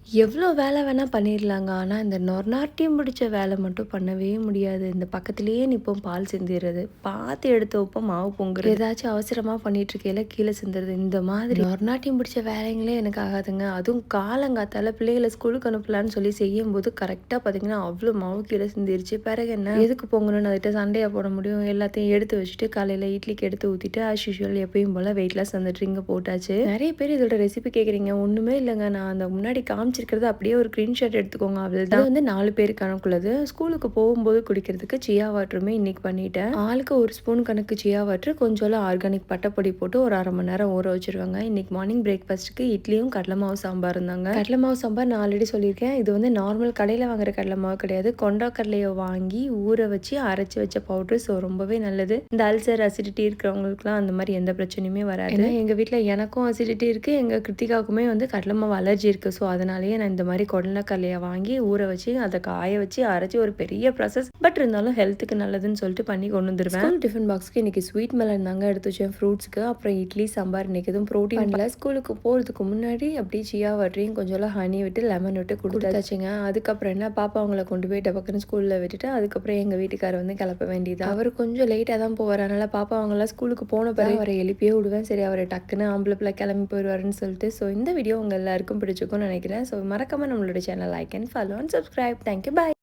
எவ்வளோ வேலை வேணால் பண்ணிடலாங்க. ஆனால் இந்த நொறநாட்டியம் பிடிச்ச வேலை மட்டும் பண்ணவே முடியாது. இந்த பக்கத்துலேயே நிற்போம் பால் சிந்திடுறது, பார்த்து எடுத்து வைப்போம் மாவு பொங்குறது, ஏதாச்சும் அவசரமாக பண்ணிகிட்ருக்கையில கீழே சிந்துறது, இந்த மாதிரி நொறநாட்டியம் பிடிச்ச வேலைங்களே எனக்கு ஆகாதுங்க. அதுவும் காலங்காத்தால் பிள்ளைகளை ஸ்கூலுக்கு அனுப்பலான்னு சொல்லி செய்யும்போது கரெக்டாக பார்த்திங்கன்னா அவ்வளோ மாவு கீழே சிந்திருச்சு. பிறகு என்ன எதுக்கு பொங்கணும்னு அதுகிட்ட சண்டையாக போட முடியும். எல்லாத்தையும் எடுத்து வச்சுட்டு காலையில் இட்லிக்கு எடுத்து ஊற்றிட்டு ஆஸ் யூஷுவல் எப்பயும் போல் வெயிட்லாஸ் அந்த ட்ரிங்கை போட்டாச்சு. நிறைய பேர் இதோட ரெசிபி கேட்குறீங்க. ஒன்றுமே இல்லைங்க. நான் அந்த முன்னாடி காமிச்சிருக்கிறது அப்படியே ஒரு ஸ்க்ரீன்ஷாட் எடுத்துக்கோங்க. அவ்வளோதான். வந்து 4 பேர் கணக்குள்ளது. ஸ்கூலுக்கு போகும்போது குடிக்கிறதுக்கு சியா வாட்டருமே இன்னைக்கு பண்ணிட்டேன். ஆளுக்கு ஒரு ஸ்பூன் கணக்கு சியா வாட்டர், கொஞ்சம் ஆர்கானிக் பட்டைப்பொடி போட்டு ஒரு 1/2 மணி நேரம் ஊற வச்சிருவாங்க. இன்னைக்கு மார்னிங் பிரேக்ஃபாஸ்ட்டுக்கு இட்லியும் கடலை மாவு சாம்பார் இருந்தாங்க. கடலை மாவு சாம்பார் நான் ஆல்ரெடி சொல்லியிருக்கேன். இது வந்து நார்மல் கடையில் வாங்குற கடலை மாவு கிடையாது. கொண்டா கடலையை வாங்கி ஊற வச்சு அரைச்சி வச்ச பவுட்ரு. ஸோ ரொம்பவே நல்லது. இந்த அல்சர் அசிடிட்டி இருக்கிறவங்களுக்குலாம் அந்த மாதிரி எந்த பிரச்சனையுமே வராது. ஏன்னா எங்கள் வீட்டில் எனக்கும் அசிடிட்டி இருக்குது, எங்கள் கிருத்திகாவுக்குமே வந்து கடலை மாவு அலர்ஜி இருக்குது. ஸோ அதனாலேயே நான் இந்த மாதிரி கொண்டக்கடலையை வாங்கி ஊற வச்சு அதை காய வச்சு அரைச்சி ஒரு பெரிய ப்ராசஸ். பட் இருந்தாலும் ஹெல்த்துக்கு நல்லதுன்னு சொல்லிட்டு பண்ணி கொண்டு வந்துடுவேன். டிஃபன் பாக்ஸ்க்கு இன்னைக்கு ஸ்வீட் மெலன் தாங்க எடுத்து வச்சேன் ஃப்ரூட்ஸ்க்கு. அப்புறம் இட்லி சாம்பார். இன்னைக்கு எதுவும் ப்ரோட்டீன் இல்லை. ஸ்கூலுக்கு போகிறதுக்கு முன்னாடி அப்படியே சியா வாட்டரையும் கொஞ்சம் ஹனி விட்டு லெமன் விட்டு கொடுத்தாச்சுங்க. அதுக்கப்புறம் என்ன பாப்பா அவங்கள கொண்டு போய் டபக்குன்னு ஸ்கூலில் விட்டுட்டு அதுக்கப்புறம் எங்கள் வீட்டுக்காரர் வந்து கிளப்ப வேண்டியது. அவர் கொஞ்சம் லேட்டாக தான் போவார். அதனால் பாப்பா அவங்களாம் ஸ்கூலுக்கு போன பிறகு அவரை எழுப்பியே விடுவேன். சரி அவரை டக்குன்னு ஆம்பளை பிள்ளை கிளம்பி போயிடுவாருன்னு சொல்லிட்டு. ஸோ இந்த வீடியோ உங்கள் எல்லாருக்கும் பிடிச்சிருக்கும்னு நினைக்கிறேன். ஸோ மறக்காமல் நம்மளோட channel like and follow and subscribe. Thank you, bye.